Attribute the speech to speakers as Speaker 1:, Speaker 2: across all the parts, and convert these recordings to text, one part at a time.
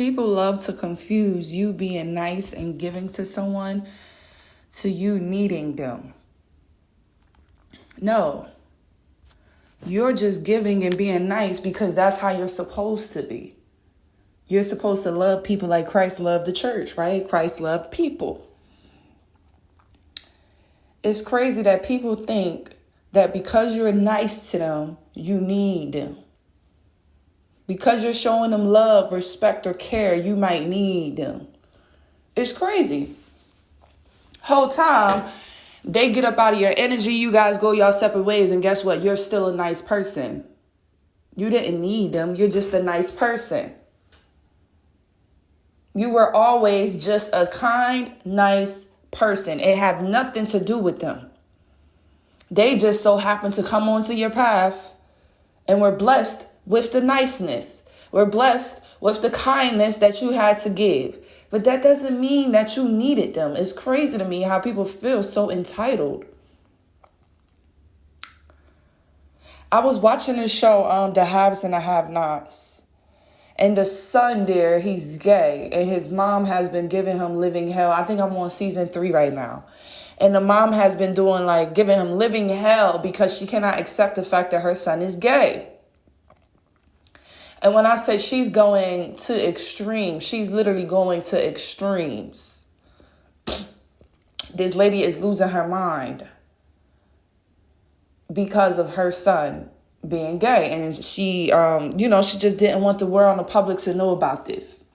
Speaker 1: People love to confuse you being nice and giving to someone to you needing them. No. You're just giving and being nice because that's how you're supposed to be. You're supposed to love people like Christ loved the church, right? Christ loved people. It's crazy that people think that because you're nice to them, you need them. Because you're showing them love, respect, or care, you might need them. It's crazy. Whole time, they get up out of your energy, you guys go y'all separate ways, and guess what? You're still a nice person. You didn't need them, you're just a nice person. You were always just a kind, nice person. It had nothing to do with them. They just so happened to come onto your path and were blessed with the niceness. We're blessed with the kindness that you had to give. But that doesn't mean that you needed them. It's crazy to me how people feel so entitled. I was watching this show, The Haves and the Have-Nots. And the son there, he's gay. And his mom has been giving him living hell. I think I'm on season 3 right now. And the mom has been doing giving him living hell because she cannot accept the fact that her son is gay. And when I say she's going to extremes, she's literally going to extremes. This lady is losing her mind because of her son being gay. And she, she just didn't want the world and the public to know about this.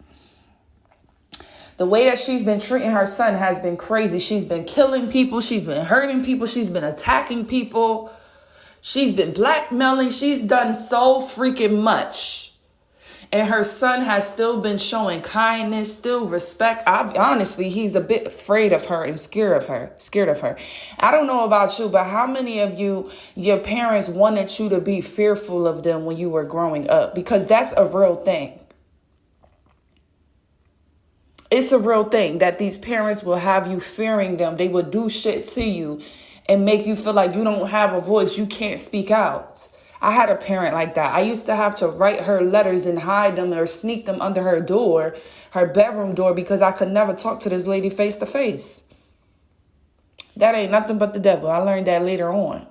Speaker 1: The way that she's been treating her son has been crazy. She's been killing people. She's been hurting people. She's been attacking people. She's been blackmailing. She's done so freaking much. And her son has still been showing kindness, still respect. Honestly, he's a bit afraid of her and scared of her. I don't know about you, but how many of you, your parents wanted you to be fearful of them when you were growing up? Because that's a real thing. It's a real thing that these parents will have you fearing them. They will do shit to you and make you feel like you don't have a voice. You can't speak out. I had a parent like that. I used to have to write her letters and hide them or sneak them under her door, her bedroom door, because I could never talk to this lady face to face. That ain't nothing but the devil. I learned that later on.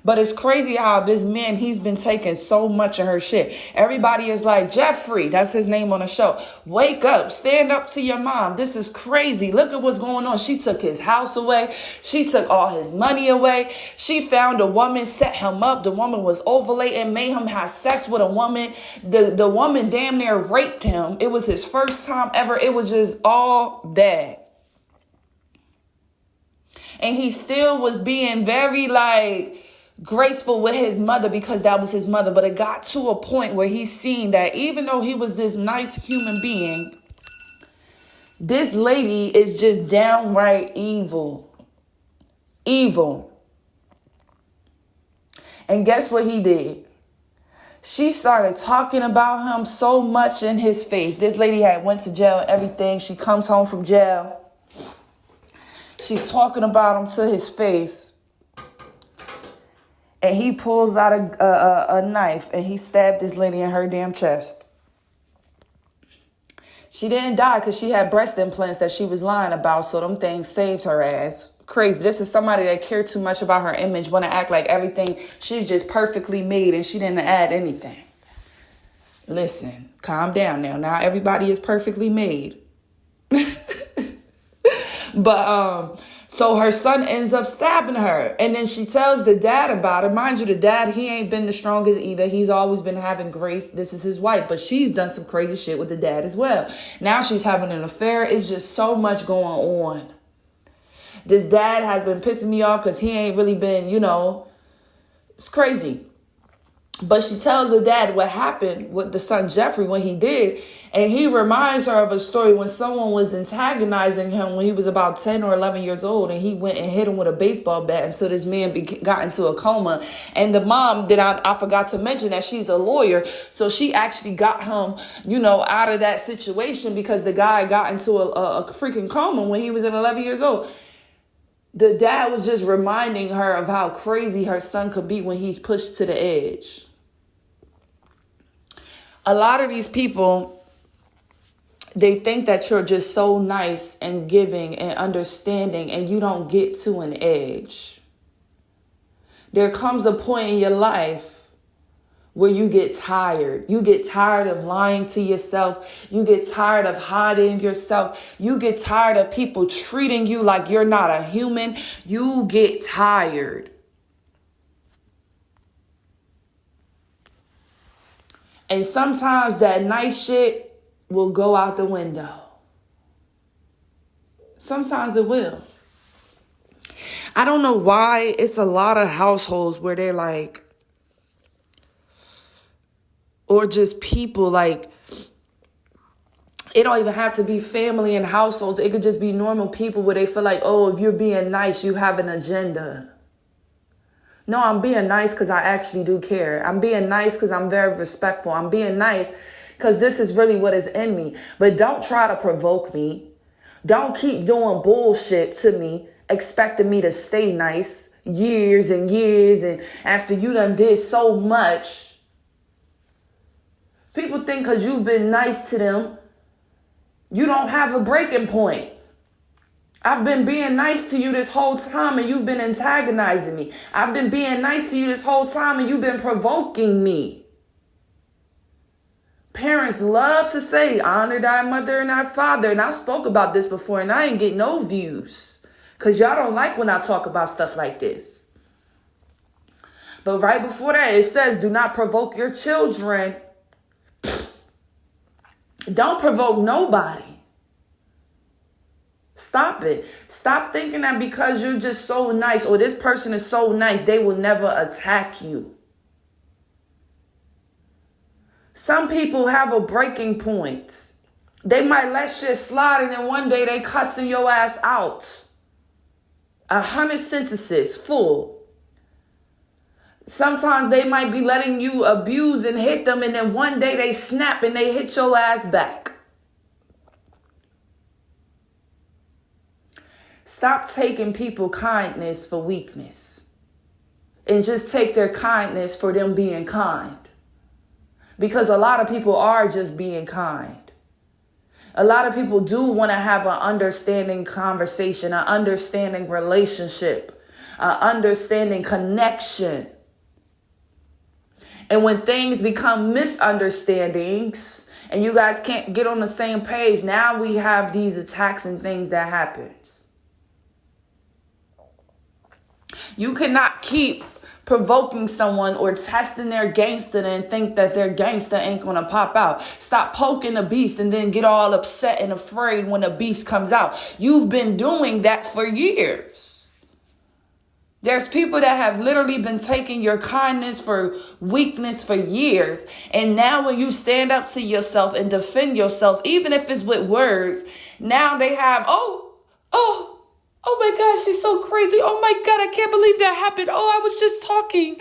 Speaker 1: But it's crazy how this man, he's been taking so much of her shit. Everybody is like, Jeffrey, that's his name on the show. Wake up, stand up to your mom. This is crazy. Look at what's going on. She took his house away. She took all his money away. She found a woman, set him up. The woman was overweight and made him have sex with a woman. The woman damn near raped him. It was his first time ever. It was just all bad. And he still was being very graceful with his mother because that was his mother. But it got to a point where he's seen that even though he was this nice human being, this lady is just downright evil. Evil. And guess what he did? She started talking about him so much in his face. This lady had went to jail and everything. She comes home from jail. She's talking about him to his face. And he pulls out a knife and he stabbed this lady in her damn chest. She didn't die because she had breast implants that she was lying about. So them things saved her ass. Crazy. This is somebody that cared too much about her image. Want to act like everything, she's just perfectly made and she didn't add anything. Listen, calm down now. Now everybody is perfectly made. But, so her son ends up stabbing her. And then she tells the dad about it. Mind you, the dad, he ain't been the strongest either. He's always been having grace. This is his wife. But she's done some crazy shit with the dad as well. Now she's having an affair. It's just so much going on. This dad has been pissing me off because he ain't really been, it's crazy. But she tells the dad what happened with the son Jeffrey when he did. And he reminds her of a story when someone was antagonizing him when he was about 10 or 11 years old. And he went and hit him with a baseball bat until this man got into a coma. And the mom, I forgot to mention that she's a lawyer. So she actually got him, out of that situation because the guy got into a freaking coma when he was 11 years old. The dad was just reminding her of how crazy her son could be when he's pushed to the edge. A lot of these people, They think that you're just so nice and giving and understanding, and you don't get to an edge. There comes a point in your life where you get tired. You get tired of lying to yourself. You get tired of hiding yourself. You get tired of people treating you like you're not a human. You get tired. And sometimes that nice shit will go out the window. Sometimes it will. I don't know why it's a lot of households where they're like, or just people like, it don't even have to be family and households. It could just be normal people where they feel like, oh, if you're being nice, you have an agenda. No, I'm being nice because I actually do care. I'm being nice because I'm very respectful. I'm being nice because this is really what is in me. But don't try to provoke me. Don't keep doing bullshit to me, expecting me to stay nice years and years. And after you done did so much, people think because you've been nice to them, you don't have a breaking point. I've been being nice to you this whole time and you've been antagonizing me. I've been being nice to you this whole time and you've been provoking me. Parents love to say, honor thy mother and thy father. And I spoke about this before and I ain't get no views because y'all don't like when I talk about stuff like this. But right before that, it says, do not provoke your children. Don't provoke nobody. Stop it. Stop thinking that because you're just so nice or this person is so nice, they will never attack you. Some people have a breaking point. They might let shit slide and then one day they cussing your ass out. 100 sentences full. Sometimes they might be letting you abuse and hit them and then one day they snap and they hit your ass back. Stop taking people kindness for weakness and just take their kindness for them being kind. Because a lot of people are just being kind. A lot of people do want to have an understanding conversation, an understanding relationship, an understanding connection. And when things become misunderstandings and you guys can't get on the same page, now we have these attacks and things that happen. You cannot keep provoking someone or testing their gangster and think that their gangster ain't going to pop out. Stop poking the beast and then get all upset and afraid when the beast comes out. You've been doing that for years. There's people that have literally been taking your kindness for weakness for years. And now when you stand up to yourself and defend yourself, even if it's with words, now they have, oh my gosh, she's so crazy. Oh my God, I can't believe that happened. Oh, I was just talking.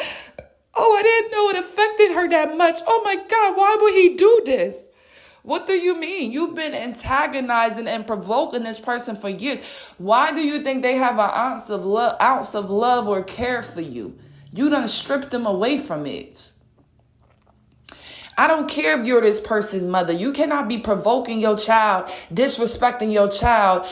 Speaker 1: Oh, I didn't know it affected her that much. Oh my God, why would he do this? What do you mean? You've been antagonizing and provoking this person for years. Why do you think they have an ounce of love or care for you? You done stripped them away from it. I don't care if you're this person's mother. You cannot be provoking your child, disrespecting your child,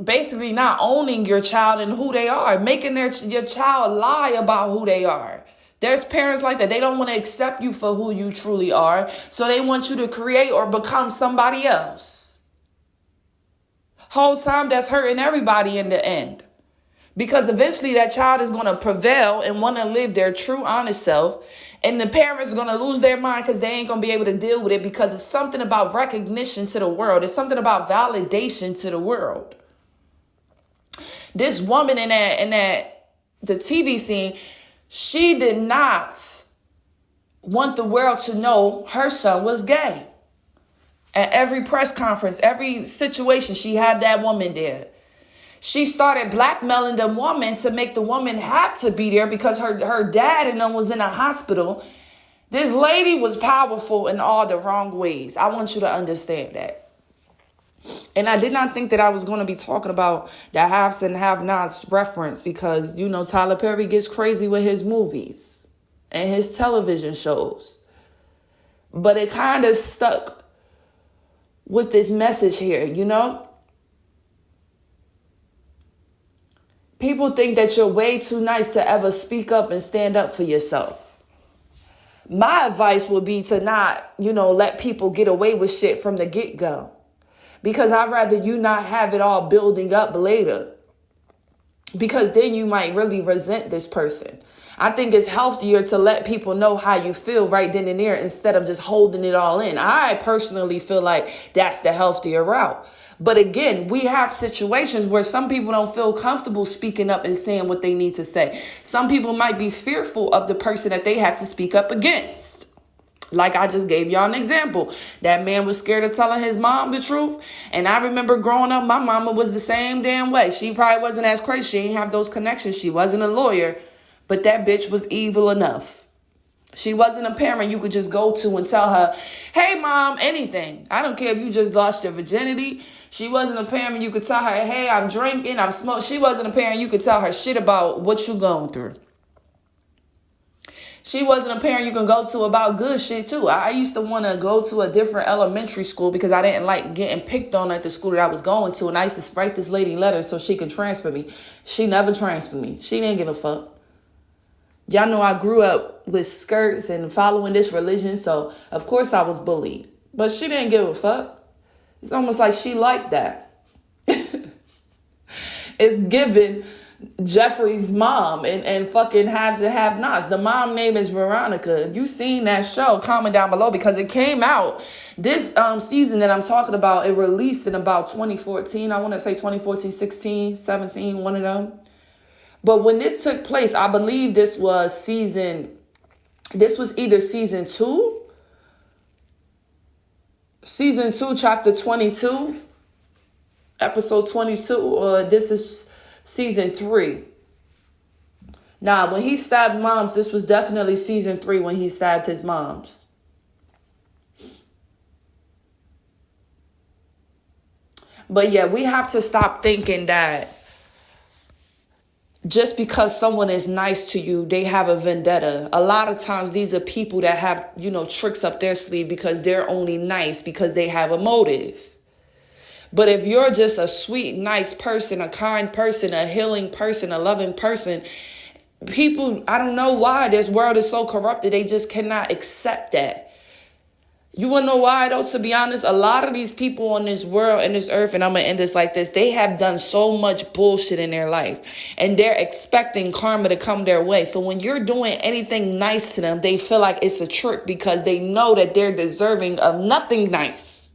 Speaker 1: basically not owning your child and who they are, making your child lie about who they are. There's parents like that. They don't want to accept you for who you truly are. So they want you to create or become somebody else. Whole time that's hurting everybody in the end. Because eventually that child is going to prevail and want to live their true, honest self. And the parents are going to lose their mind because they ain't going to be able to deal with it because it's something about recognition to the world. It's something about validation to the world. This woman in the TV scene, she did not want the world to know her son was gay. At every press conference, every situation, she had that woman there. She started blackmailing the woman to make the woman have to be there because her dad and them was in a hospital. This lady was powerful in all the wrong ways. I want you to understand that. And I did not think that I was going to be talking about the haves and have-nots reference because, you know, Tyler Perry gets crazy with his movies and his television shows. But it kind of stuck with this message here, you know? People think that you're way too nice to ever speak up and stand up for yourself. My advice would be to not, let people get away with shit from the get-go. Because I'd rather you not have it all building up later. Because then you might really resent this person. I think it's healthier to let people know how you feel right then and there instead of just holding it all in. I personally feel like that's the healthier route. But again, we have situations where some people don't feel comfortable speaking up and saying what they need to say. Some people might be fearful of the person that they have to speak up against. Like I just gave y'all an example. That man was scared of telling his mom the truth. And I remember growing up, my mama was the same damn way. She probably wasn't as crazy. She didn't have those connections. She wasn't a lawyer. But that bitch was evil enough. She wasn't a parent you could just go to and tell her, hey, mom, anything. I don't care if you just lost your virginity. She wasn't a parent you could tell her, hey, I'm drinking, I'm smoking. She wasn't a parent you could tell her shit about what you going through. She wasn't a parent you can go to about good shit, too. I used to want to go to a different elementary school because I didn't like getting picked on at the school that I was going to. And I used to write this lady letters so she could transfer me. She never transferred me. She didn't give a fuck. Y'all know I grew up with skirts and following this religion, so of course I was bullied. But she didn't give a fuck. It's almost like she liked that. It's given Jeffrey's mom and fucking haves and have-nots. The mom name is Veronica. If you seen that show, comment down below because it came out. This season that I'm talking about, it released in about 2014. I want to say 2014, 16, 17, one of them. But when this took place, I believe this was either season 2, chapter 22, episode 22, or this is season 3. Nah, when he stabbed moms, this was definitely season 3 when he stabbed his moms. But yeah, we have to stop thinking that just because someone is nice to you, they have a vendetta. A lot of times these are people that have, tricks up their sleeve because they're only nice because they have a motive. But if you're just a sweet, nice person, a kind person, a healing person, a loving person, people, I don't know why this world is so corrupted. They just cannot accept that. You want to know why, though? To be honest, a lot of these people on this world and this earth, and I'm going to end this like this, they have done so much bullshit in their life, and they're expecting karma to come their way. So when you're doing anything nice to them, they feel like it's a trick because they know that they're deserving of nothing nice.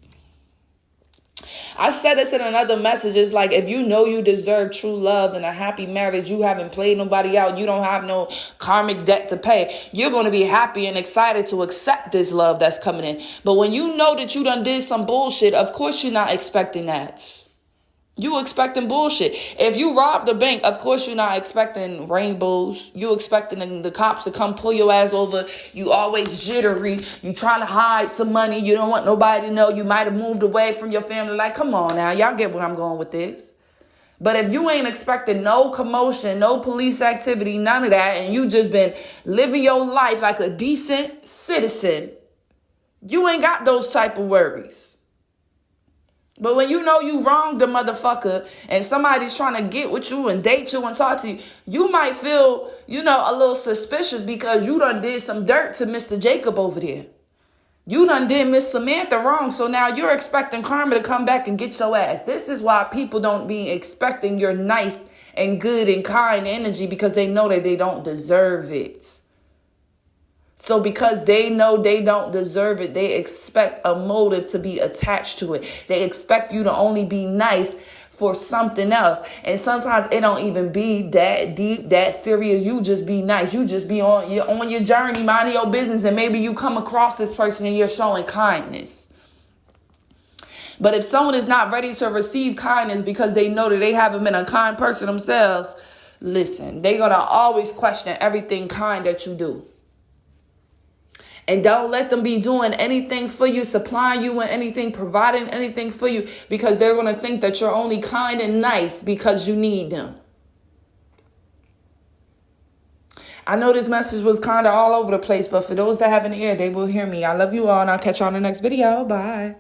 Speaker 1: I said this in another message. It's like, if you know you deserve true love and a happy marriage, you haven't played nobody out, you don't have no karmic debt to pay, you're going to be happy and excited to accept this love that's coming in. But when you know that you done did some bullshit, of course you're not expecting that. You expecting bullshit. If you robbed a bank, of course you're not expecting rainbows. You expecting the cops to come pull your ass over. You always jittery. You trying to hide some money. You don't want nobody to know. You might have moved away from your family. Like, come on now. Y'all get what I'm going with this. But if you ain't expecting no commotion, no police activity, none of that, and you just been living your life like a decent citizen, you ain't got those type of worries. But when you know you wronged the motherfucker and somebody's trying to get with you and date you and talk to you, you might feel, a little suspicious because you done did some dirt to Mr. Jacob over there. You done did Miss Samantha wrong, so now you're expecting karma to come back and get your ass. This is why people don't be expecting your nice and good and kind energy, because they know that they don't deserve it. So because they know they don't deserve it, they expect a motive to be attached to it. They expect you to only be nice for something else. And sometimes it don't even be that deep, that serious. You just be nice. You just be on your journey, minding your business. And maybe you come across this person and you're showing kindness. But if someone is not ready to receive kindness because they know that they haven't been a kind person themselves, listen, they're going to always question everything kind that you do. And don't let them be doing anything for you, supplying you with anything, providing anything for you, because they're going to think that you're only kind and nice because you need them. I know this message was kind of all over the place, but for those that have an ear, they will hear me. I love you all, and I'll catch y'all in the next video. Bye.